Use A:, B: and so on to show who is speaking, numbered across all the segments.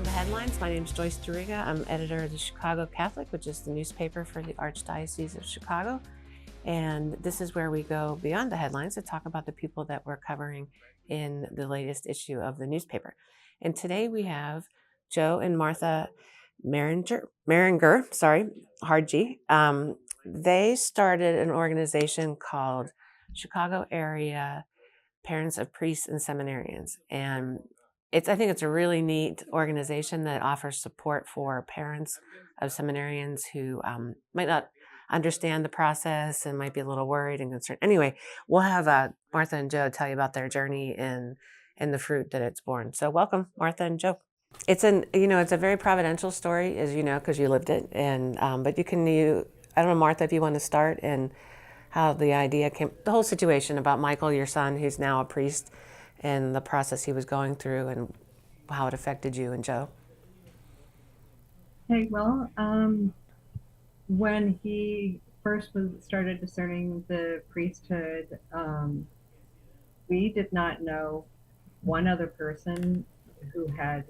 A: Beyond the Headlines. My name is Joyce Duriga. I'm editor of the Chicago Catholic, which is the newspaper for the Archdiocese of Chicago. And this is where we go beyond the headlines to talk about the people that we're covering in the latest issue of the newspaper. And today we have Joe and Martha Maringer, hard G. They started an organization called Chicago Area Parents of Priests and Seminarians. And I think it's a really neat organization that offers support for parents of seminarians who might not understand the process and might be a little worried and concerned. Anyway, we'll have Martha and Joe tell you about their journey and the fruit that it's borne. So welcome, Martha and Joe. It's a very providential story, as you know, because you lived it. And but I don't know, Martha, if you want to start and how the idea came, the whole situation about Michael, your son, who's now a priest, and the process he was going through and how it affected you and Joe.
B: Hey, well, when he first started discerning the priesthood, we did not know one other person who had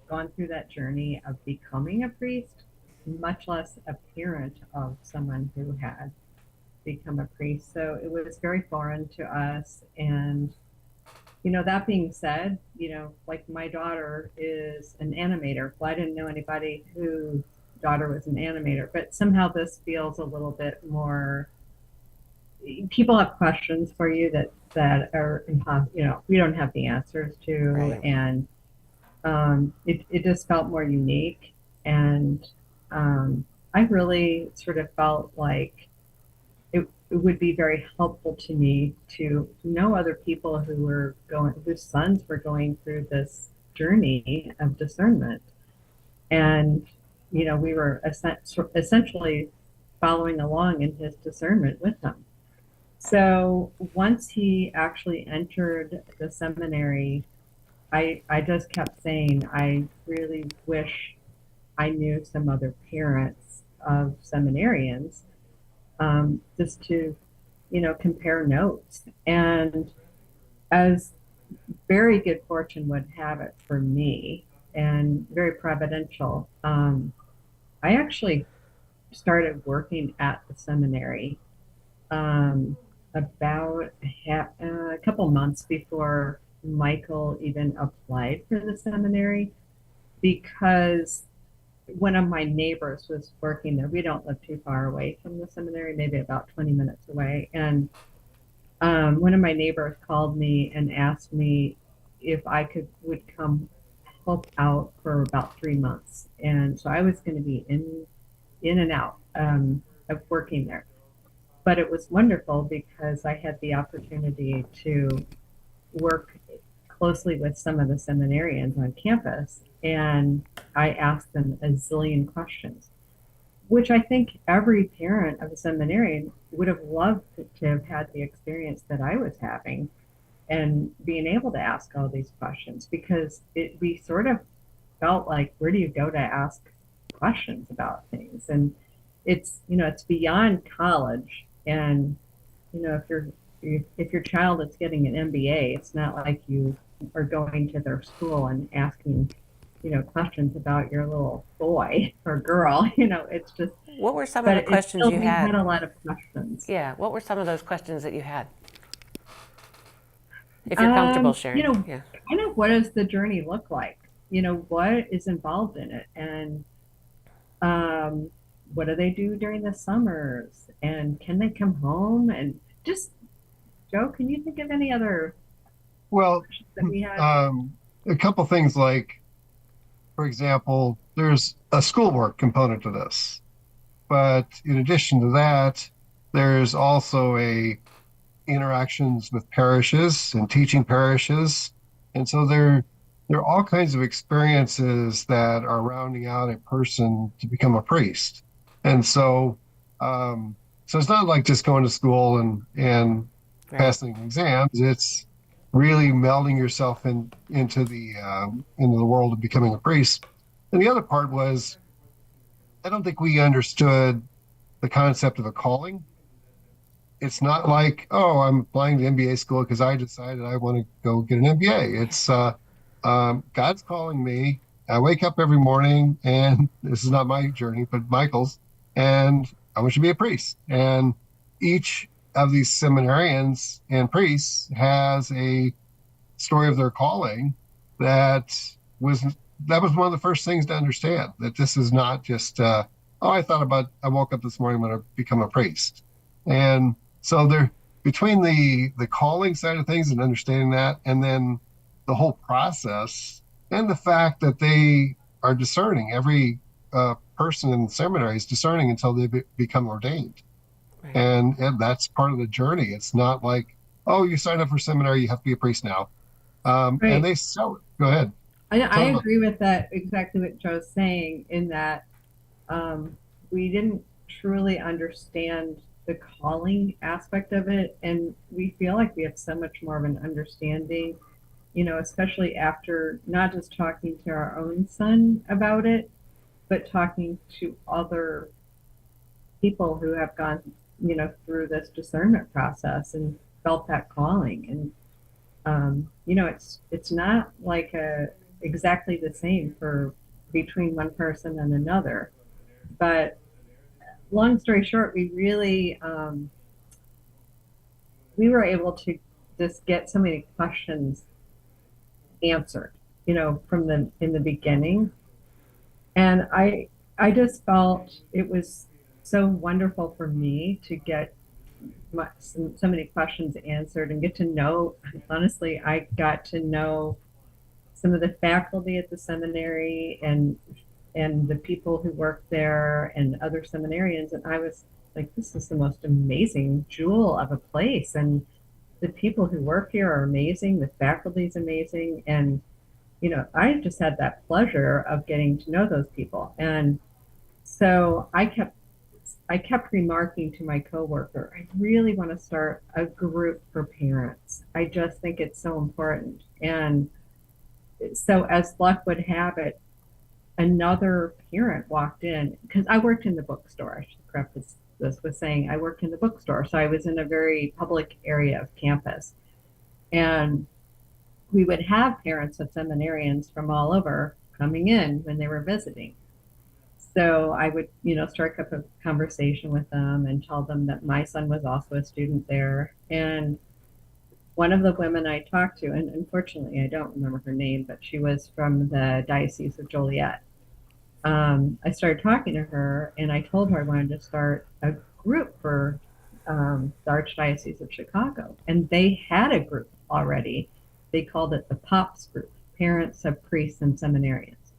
B: gone through that journey of becoming a priest, much less a parent of someone who had become a priest. So it was very foreign to us. And that being said, like my daughter is an animator. Well, I didn't know anybody whose daughter was an animator, but somehow this feels a little bit more, people have questions for you that are impossible, we don't have the answers to.
A: Right.
B: And it just felt more unique. And I really sort of felt like it would be very helpful to me to know other people whose sons were going through this journey of discernment. And, we were essentially following along in his discernment with him. So once he actually entered the seminary, I just kept saying, I really wish I knew some other parents of seminarians, just to, compare notes. And as very good fortune would have it for me, and very providential, I actually started working at the seminary about a couple months before Michael even applied for the seminary, because one of my neighbors was working there. We don't live too far away from the seminary, maybe about 20 minutes away. And one of my neighbors called me and asked me if would come help out for about 3 months. And so I was going to be in and out of working there. But it was wonderful because I had the opportunity to work closely with some of the seminarians on campus, and I asked them a zillion questions, which I think every parent of a seminarian would have loved to have had the experience that I was having, and being able to ask all these questions, because we sort of felt like, where do you go to ask questions about things? And it's beyond college. And if your child is getting an MBA, it's not like you are going to their school and asking questions about your little boy or girl. It's just.
A: What were some of the
B: But
A: questions you
B: we
A: had?
B: had a lot of questions.
A: Yeah. What were some of those questions that you had? If you're comfortable sharing. Yeah.
B: Kind of, what does the journey look like? What is involved in it? And what do they do during the summers? And can they come home? And just, Joe, can you think of any other
C: Well,
B: questions that we had?
C: a couple things like, for example, there's a schoolwork component to this. But in addition to that, there's also interactions with parishes and teaching parishes. And so there are all kinds of experiences that are rounding out a person to become a priest. And so it's not like just going to school and
A: Right.
C: passing exams. It's really melding yourself into the world of becoming a priest. And the other part was, I don't think we understood the concept of a calling. It's not like, oh, I'm applying to MBA school because I decided I want to go get an MBA. It's God's calling me, I wake up every morning, and this is not my journey, but Michael's, and I want you to be a priest. And each of these seminarians and priests has a story of their calling that was one of the first things to understand, that this is not just I woke up this morning, I'm going to become a priest. And so there, between the calling side of things and understanding that, and then the whole process, and the fact that they are discerning, every person in the seminary is discerning until they become ordained.
A: Right.
C: And that's part of the journey. It's not like, oh, you sign up for seminary, you have to be a priest now. And
B: Right.
C: they sell it. Go ahead.
B: I
C: Tell them.
B: agree with that, exactly what Joe's saying, in that um, we didn't truly understand the calling aspect of it. And we feel like we have so much more of an understanding, especially after not just talking to our own son about it, but talking to other people who have gone, through this discernment process and felt that calling. And it's not like exactly the same for between one person and another. But long story short, we were able to just get so many questions answered, from the in the beginning. And I just felt it was so wonderful for me to get so many questions answered and get to know. Honestly, I got to know some of the faculty at the seminary and the people who work there and other seminarians, and I was like, this is the most amazing jewel of a place. And the people who work here are amazing, the faculty is amazing, and I just had that pleasure of getting to know those people. And so I kept remarking to my coworker, I really want to start a group for parents. I just think it's so important. And so, as luck would have it, another parent walked in, because I worked in the bookstore. I should preface this with saying I worked in the bookstore. So I was in a very public area of campus. And we would have parents of seminarians from all over coming in when they were visiting. So I would, strike up a conversation with them and tell them that my son was also a student there. And one of the women I talked to, and unfortunately I don't remember her name, but she was from the Diocese of Joliet. I started talking to her, and I told her I wanted to start a group for the Archdiocese of Chicago. And they had a group already. They called it the POPS group, Parents of Priests and Seminarians,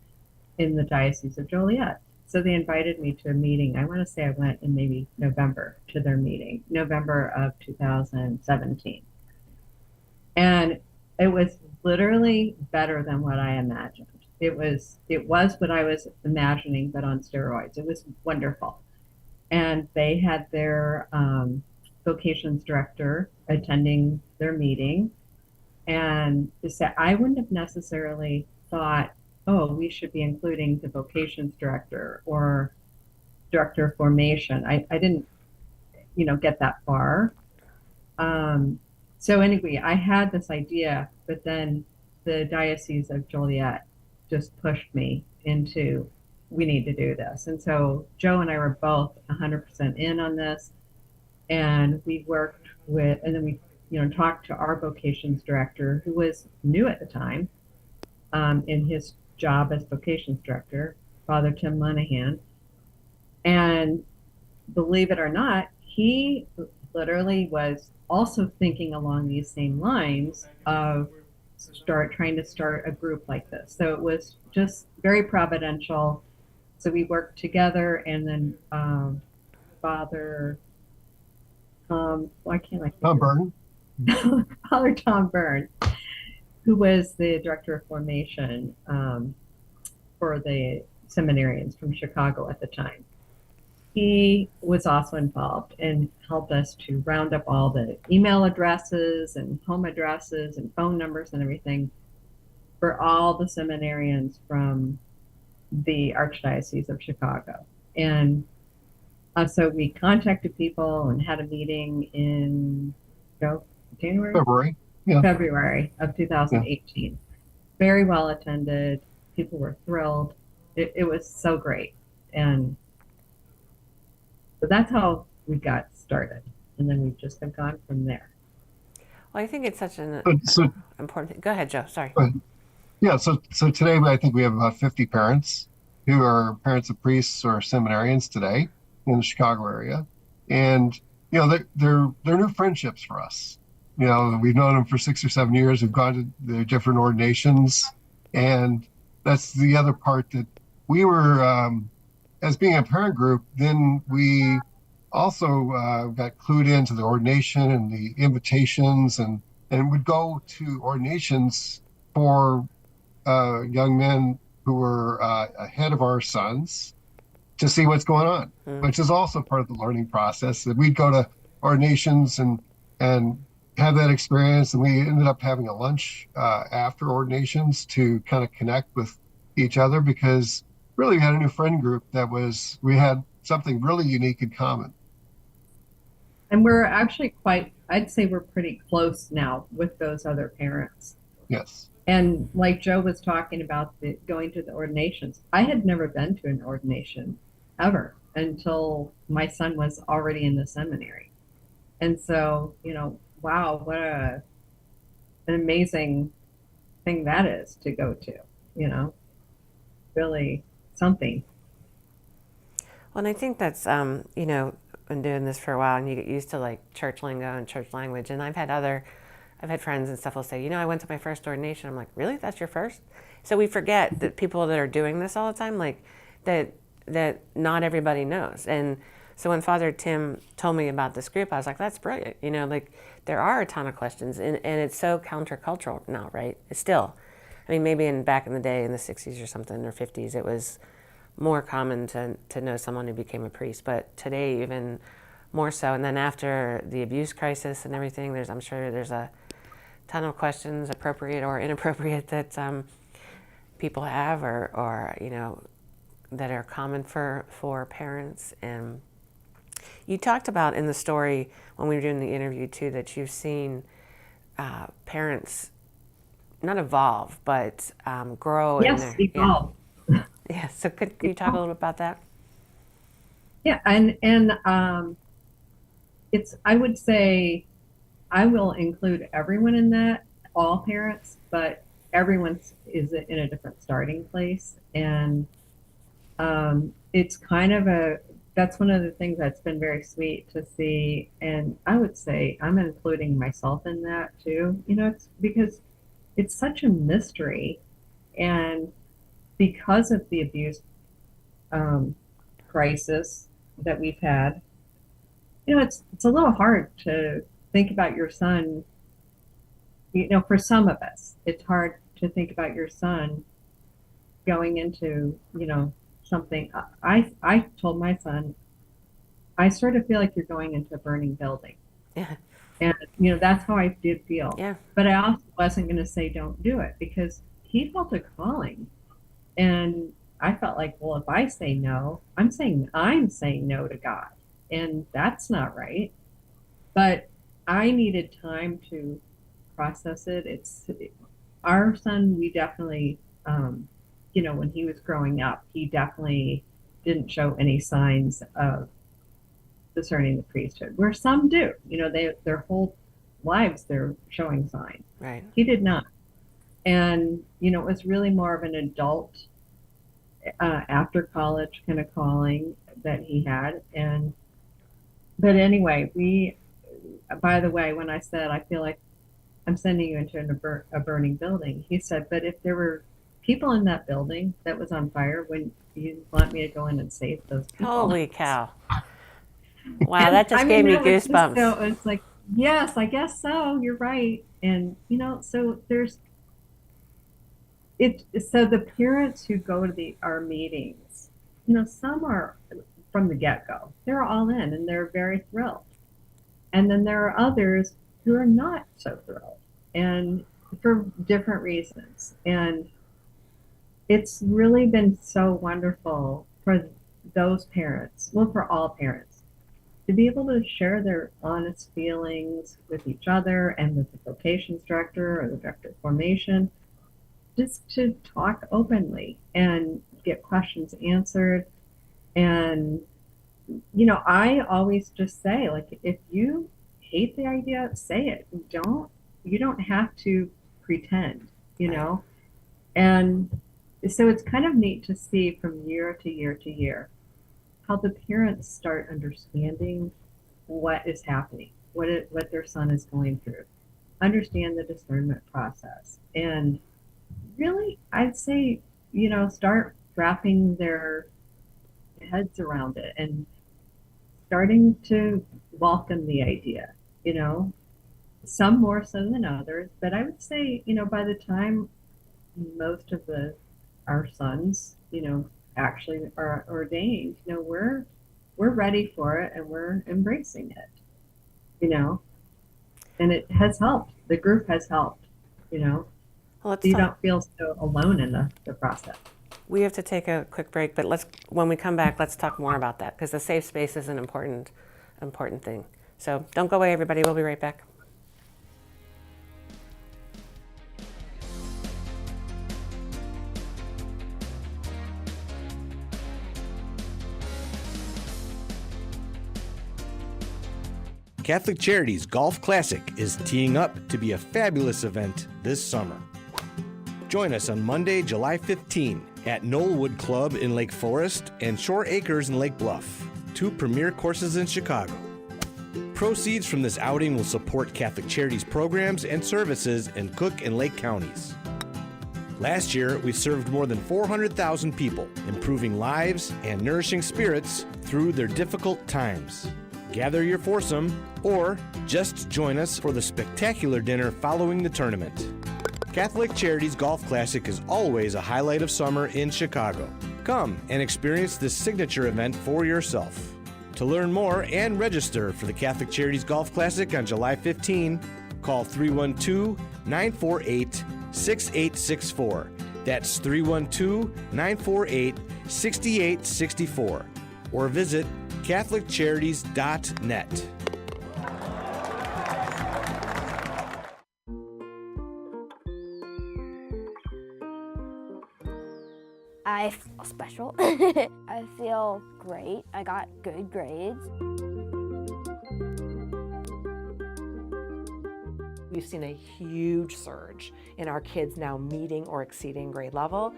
B: in the Diocese of Joliet. So they invited me to a meeting. I want to say I went in maybe November to their meeting, November of 2017. And it was literally better than what I imagined. It was what I was imagining, but on steroids. It was wonderful. And they had their vocations director attending their meeting, and they said I wouldn't have necessarily thought, oh, we should be including the vocations director or director of formation. I didn't, get that far. So anyway, I had this idea, but then the Diocese of Joliet just pushed me into, we need to do this. And so Joe and I were both 100% in on this. And we worked with, and then we, talked to our vocations director, who was new at the time, in his job as vocations director, Father Tim Monahan. And believe it or not, he literally was also thinking along these same lines of trying to start a group like this. So it was just very providential. So we worked together, and then Father why can't I
C: Tom
B: think
C: Burton.
B: of Father Tom Byrne, who was the director of formation for the seminarians from Chicago at the time. He was also involved and helped us to round up all the email addresses and home addresses and phone numbers and everything for all the seminarians from the Archdiocese of Chicago. And so we contacted people and had a meeting in January,
C: February. Yeah.
B: February of
C: Yeah.
B: 2018. Very well attended. People were thrilled. It was so great. And so that's how we got started. And then we just have gone from there.
A: Well, I think it's such an
C: So,
A: important thing. Go ahead, Joe. Sorry.
C: uh, yeah, so today I think we have about 50 parents who are parents of priests or seminarians today in the Chicago area, and they're new friendships for us. We've known them for 6 or 7 years. We've gone to their different ordinations, and that's the other part that we were, as being a parent group. Then we also got clued into the ordination and the invitations, and would go to ordinations for young men who were ahead of our sons to see what's going on,
A: Mm.
C: which is also part of the learning process. That we'd go to ordinations and have that experience, and we ended up having a lunch after ordinations to kind of connect with each other, because really we had a new friend group we had something really unique in common.
B: And we're actually I'd say we're pretty close now with those other parents.
C: Yes.
B: And like Joe was talking about going to the ordinations, I had never been to an ordination ever until my son was already in the seminary. And so, wow, what an amazing thing that is to go to, you know, really something.
A: Well, and I think that's, been doing this for a while, and you get used to like church lingo and church language. And I've had friends and stuff will say, I went to my first ordination. I'm like, really? That's your first? So we forget that people that are doing this all the time, like that not everybody knows. And so when Father Tim told me about this group, I was like, that's brilliant. Like there are a ton of questions, and it's so countercultural now, right? It's still, I mean, maybe back in the day in the 60s or something, or 50s, it was more common to know someone who became a priest, but today even more so. And then after the abuse crisis and everything, I'm sure there's a ton of questions, appropriate or inappropriate, that people have, or that are common for parents. And you talked about in the story when we were doing the interview too that you've seen parents not evolve but grow in
B: Yes,
A: their
B: evolve.
A: yeah. So could you talk a little bit about that?
B: Yeah, and I would say I will include everyone in that, all parents, but everyone is in a different starting place. And it's kind of that's one of the things that's been very sweet to see. And I would say I'm including myself in that too. It's because it's such a mystery. And because of the abuse um, crisis that we've had, it's a little hard to think about your son. For some of us, it's hard to think about your son going into, something. I told my son, I sort of feel like you're going into a burning building.
A: Yeah.
B: And, that's how I did feel.
A: Yeah.
B: But I also wasn't going to say don't do it, because he felt a calling. And I felt like, well, if I say no, I'm saying no to God. And that's not right. But I needed time to process it. It's our son, we definitely, when he was growing up, he definitely didn't show any signs of discerning the priesthood, where some do. Their whole lives they're showing signs.
A: Right.
B: He did not. And, it was really more of an adult after college kind of calling that he had. But anyway, by the way, when I said, I feel like I'm sending you into a burning building, he said, but if there were people in that building that was on fire, wouldn't you want me to go in and save those people?
A: Holy cow. Wow, that just gave me goosebumps.
B: So it's like, yes, I guess so. You're right. And, so so the parents who go to our meetings, some are from the get-go. They're all in and they're very thrilled. And then there are others who are not so thrilled, and for different reasons. And it's really been so wonderful for those parents, well, for all parents, to be able to share their honest feelings with each other and with the vocations director or the director of formation. just to talk openly and get questions answered. And, I always just say, like, if you hate the idea, say it. You don't have to pretend, you
A: Right.
B: know? And so it's kind of neat to see from year to year to year how the parents start understanding what is happening, what their son is going through, understand the discernment process, and really, I'd say, start wrapping their heads around it and starting to welcome the idea, you know, some more so than others, but I would say, by the time most of our sons, actually are ordained, we're ready for it and we're embracing it, you know, and it has helped. The group has helped, you know,
A: Well,
B: so you don't feel so alone in the process.
A: we have to take a quick break, but when we come back, let's talk more about that because the safe space is an important thing. So don't go away, everybody. We'll be right back.
D: Catholic Charities Golf Classic is teeing up to be a fabulous event this summer. Join us on Monday, July 15 at Knollwood Club in Lake Forest and Shore Acres in Lake Bluff, two premier courses in Chicago. Proceeds from this outing will support Catholic Charities programs and services in Cook and Lake counties. Last year, we served more than 400,000 people, improving lives and nourishing spirits through their difficult times. Gather your foursome, or just join us for the spectacular dinner following the tournament. Catholic Charities Golf Classic is always a highlight of summer in Chicago. Come and experience this signature event for yourself. To learn more and register for the Catholic Charities Golf Classic on July 15, call 312-948-6864. That's 312-948-6864. Or visit CatholicCharities.net.
E: I feel special. I feel great. I got good grades.
F: We've seen a huge surge in our kids now meeting or exceeding grade level.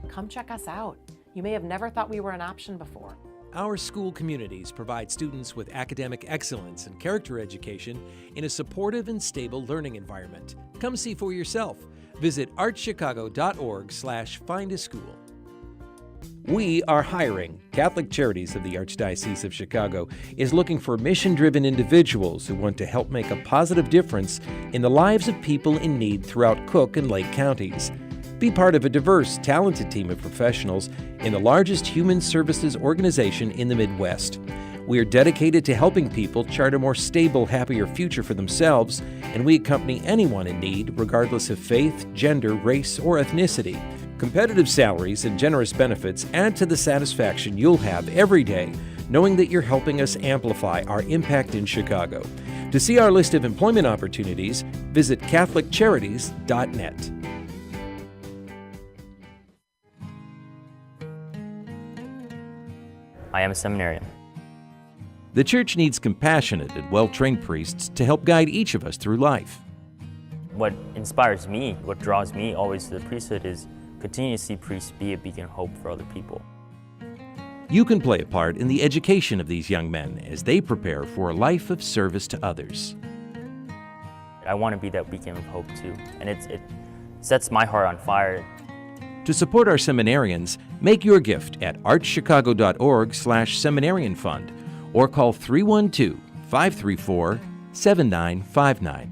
F: Come check us out. You may have never thought we were an option before.
G: Our school communities provide students with academic excellence and character education in a supportive and stable learning environment. Come see for yourself. Visit archchicago.org/findaschool.
H: We are hiring. Catholic Charities of the Archdiocese of Chicago is looking for mission-driven individuals who want to help make a positive difference in the lives of people in need throughout Cook and Lake counties. Be part of a diverse, talented team of professionals in the largest human services organization in the Midwest. We are dedicated to helping people chart a more stable, happier future for themselves, and we accompany anyone in need, regardless of faith, gender, race, or ethnicity. Competitive salaries and generous benefits add to the satisfaction you'll have every day, knowing that you're helping us amplify our impact in Chicago. To see our list of employment opportunities, visit CatholicCharities.net.
I: I am a seminarian.
H: The Church needs compassionate and well-trained priests to help guide each of us through life.
I: What inspires me, what draws me always to the priesthood is continue to see priests be a beacon of hope for other people.
H: You can play a part in the education of these young men as they prepare for a life of service to others.
I: I want to be that beacon of hope too, and it sets my heart on fire.
H: To support our seminarians, make your gift at archchicago.org/seminarian fund or call 312-534-7959.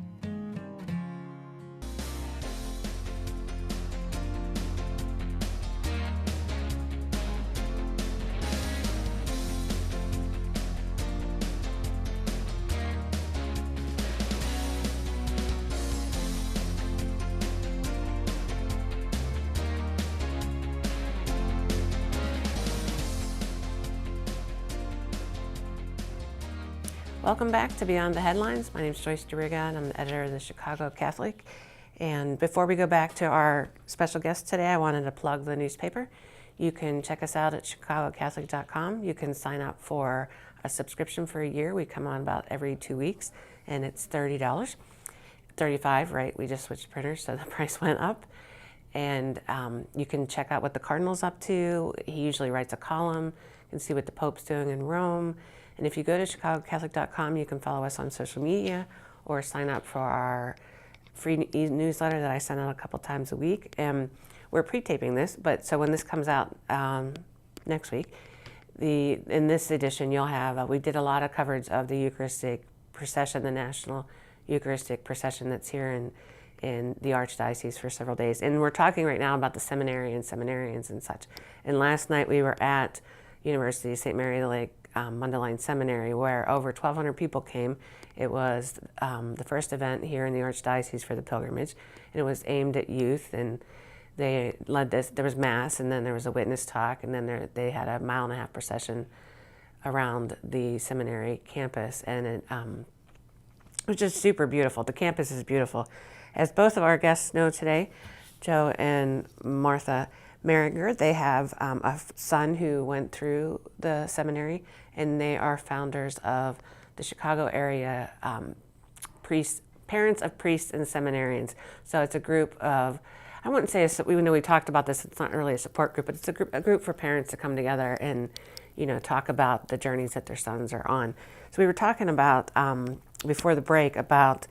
A: Welcome back to Beyond the Headlines. My name is Joyce Duriga, and I'm the editor of the Chicago Catholic. And before we go back to our special guest today, I wanted to plug the newspaper. You can check us out at ChicagoCatholic.com. You can sign up for a subscription for a year. We come on about every 2 weeks, and it's $30. $35, right? We just switched printers, so the price went up. And you can check out what the Cardinal's up to. He usually writes a column. You can see what the Pope's doing in Rome. And if you go to ChicagoCatholic.com, you can follow us on social media or sign up for our free newsletter that I send out a couple times a week. And we're pre-taping this, but so when this comes out next week, in this edition you'll have, we did a lot of coverage of the Eucharistic procession, the National Eucharistic procession that's here in the Archdiocese for several days. And we're talking right now about the seminarians and such. And last night we were at University of St. Mary the Lake Mundelein Seminary, where over 1,200 people came. It was the first event here in the Archdiocese for the pilgrimage, and it was aimed at youth. And they led this. There was mass, and then there was a witness talk, and then they had a 1.5-mile procession around the seminary campus, and it was just super beautiful. The campus is beautiful. As both of our guests know today, Joe and Martha Merringer, they have a son who went through the seminary, and they are founders of the Chicago area parents of priests and seminarians. So it's a group of, I wouldn't say, even though we talked about this, it's not really a support group, but it's a group for parents to come together and talk about the journeys that their sons are on. So we were talking about before the break about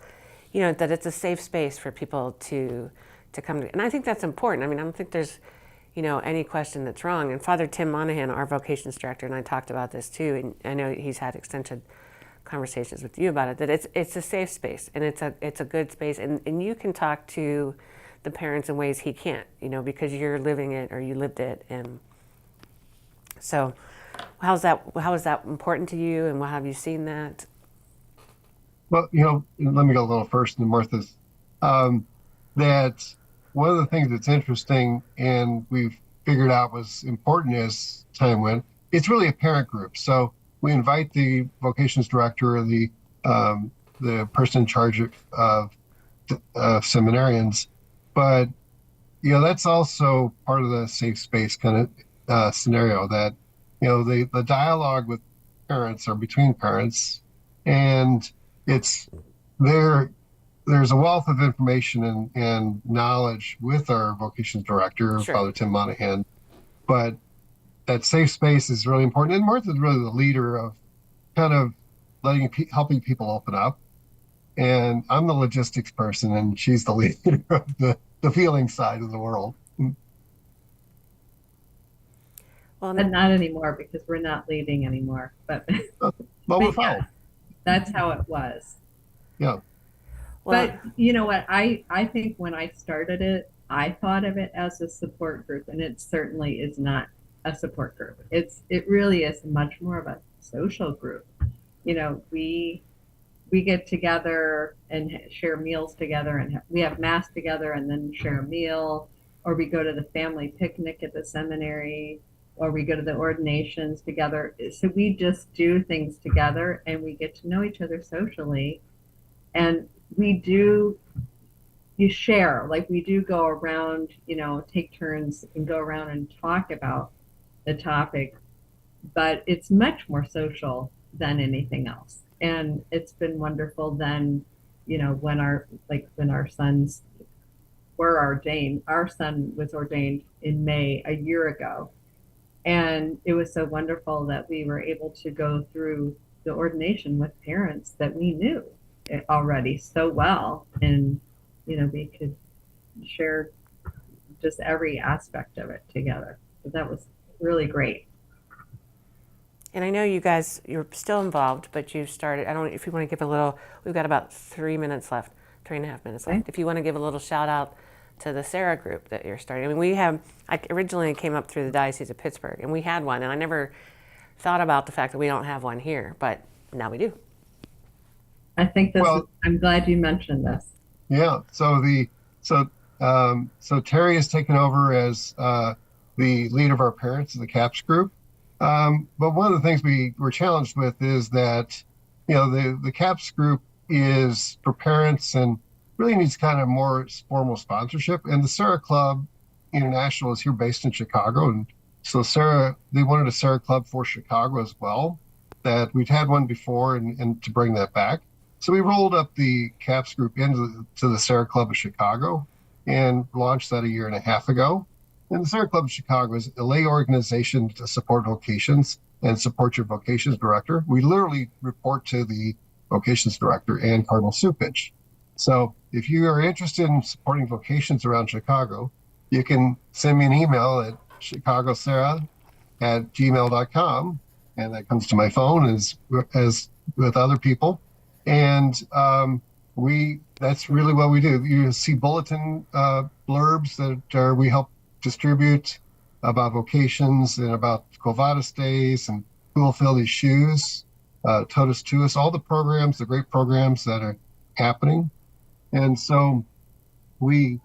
A: that it's a safe space for people to come to, and I think that's important. I mean, I don't think there's any question that's wrong. And Father Tim Monahan, our vocations director, and I talked about this too, and I know he's had extensive conversations with you about it, that it's a safe space, and it's a good space, and you can talk to the parents in ways he can't, because you're living it or you lived it. And so how is that important to you, and how have you seen that?
C: Well, let me go a little first in Martha's. That one of the things that's interesting and we've figured out was important as time went, it's really a parent group. So we invite the vocations director, or the person in charge of seminarians, but that's also part of the safe space kind of scenario, that the dialogue with parents or between parents, and it's there's a wealth of information and knowledge with our vocations director, sure, Father Tim Monahan, but that safe space is really important. And Martha's really the leader of kind of helping people open up. And I'm the logistics person, and she's the leader of the feeling side of the world.
B: Well, not anymore, because we're not leading anymore. But
C: we're fine.
B: Yeah, that's how it was.
C: Yeah.
B: Well, but you know what? I think when I started it, I thought of it as a support group, and it certainly is not a support group. It really is much more of a social group. We get together and share meals together, and we have mass together and then share a meal, or we go to the family picnic at the seminary, or we go to the ordinations together. So we just do things together, and we get to know each other socially. And you share, like we do go around, take turns and go around and talk about the topic, but it's much more social than anything else. And it's been wonderful then, when our sons were ordained. Our son was ordained in May a year ago. And it was so wonderful that we were able to go through the ordination with parents that we knew already so well. And, we could share just every aspect of it together. So that was really great.
A: And I know you guys, you're still involved, but you've started, I don't know if you want to give a little, we've got about 3 minutes left, 3.5 minutes left. If you want to give a little shout out to the Sarah group that you're starting. I mean, I originally came up through the Diocese of Pittsburgh, and we had one, and I never thought about the fact that we don't have one here, but now we do.
B: I think I'm glad you mentioned this.
C: Yeah. So Terry has taken over as the leader of our parents of the CAPS group. But one of the things we were challenged with is that the CAPS group is for parents and really needs kind of more formal sponsorship. And the Sarah Club International is here based in Chicago. And so they wanted a Sarah Club for Chicago as well, that we'd had one before and to bring that back. So we rolled up the CAPS group into the Sarah Club of Chicago and launched that a year and a half ago. And the Sarah Club of Chicago is a lay organization to support vocations and support your vocations director. We literally report to the vocations director and Cardinal Supich. So if you are interested in supporting vocations around Chicago, you can send me an email at chicagosarah@gmail.com, and that comes to my phone as with other people. And that's really what we do. You see bulletin blurbs that we help distribute about vocations and about Quo Vadis days and who will fill these shoes, Totus Tuus, all the programs, the great programs that are happening. And so we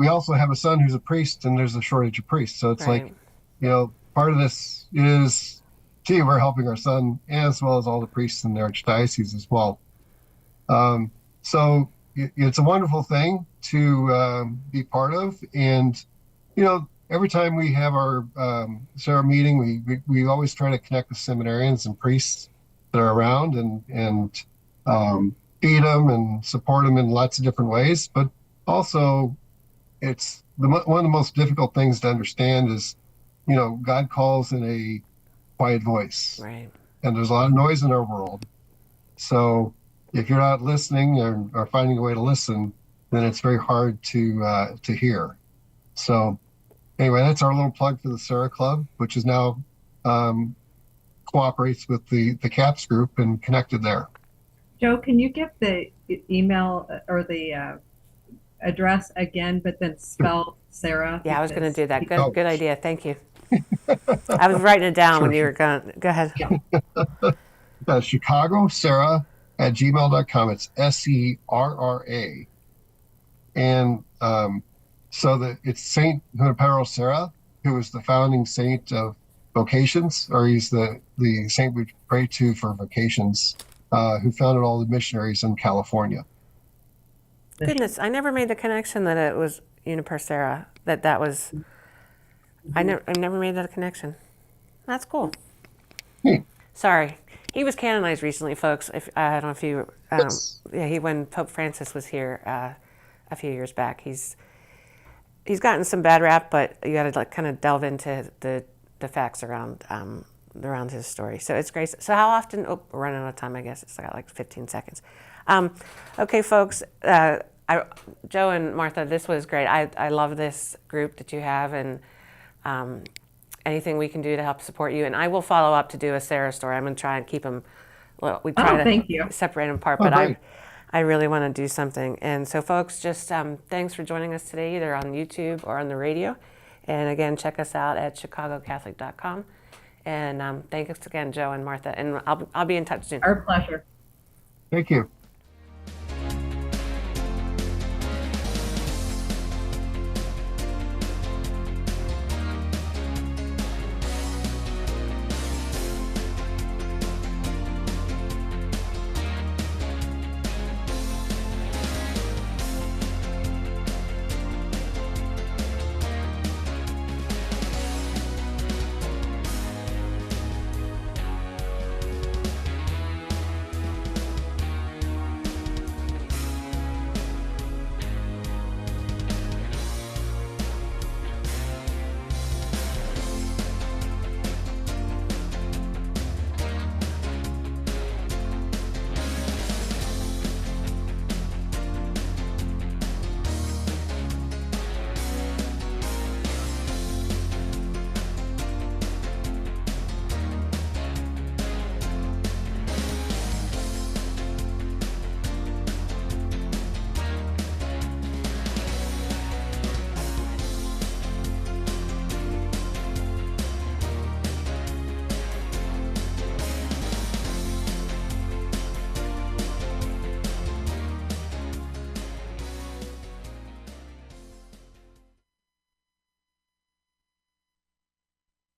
C: also have a son who's a priest, and there's a shortage of priests. So it's
A: Right.
C: like, part of this is, we're helping our son as well as all the priests in the archdiocese as well. So it's a wonderful thing to be part of. And, every time we have our Sarah meeting, we always try to connect with seminarians and priests that are around and feed them and support them in lots of different ways. But also, it's one of the most difficult things to understand is, God calls in a quiet voice.
A: Right.
C: And there's a lot of noise in our world. So if you're not listening or finding a way to listen, then it's very hard to hear. So anyway, that's our little plug for the Sarah Club, which is now cooperates with the CAPS group and connected there.
B: Joe, can you give the email or the address again, but then spell Sarah?
A: Yeah, I was going to do that.
C: Oh.
A: Good idea. Thank you. I was writing it down when you were going. Go ahead.
C: ChicagoSarah@gmail.com. It's SERRA. And so it's Saint Junipero Serra, who was the founding saint of vocations, or he's the saint we pray to for vocations, who founded all the missionaries in California.
A: Goodness, I never made the connection that it was Juniper Serra. That was. I never made that connection. That's cool. Sorry, he was canonized recently, folks. If I don't know if you, when Pope Francis was here a few years back. He's gotten some bad rap, but you got to kind of delve into the facts around his story. So it's great. So how often? Oh, we're running out of time. I guess it's got like 15 seconds. Okay, folks. Joe and Martha, this was great. I love this group that you have, and anything we can do to help support you. And I will follow up to do a Sarah story. I'm going to try and keep them. Well, we try to separate them apart, but I really want to do something. And so, folks, just thanks for joining us today, either on YouTube or on the radio. And again, check us out at ChicagoCatholic.com. And thanks again, Joe and Martha. And I'll be in touch soon.
B: Our pleasure.
C: Thank you.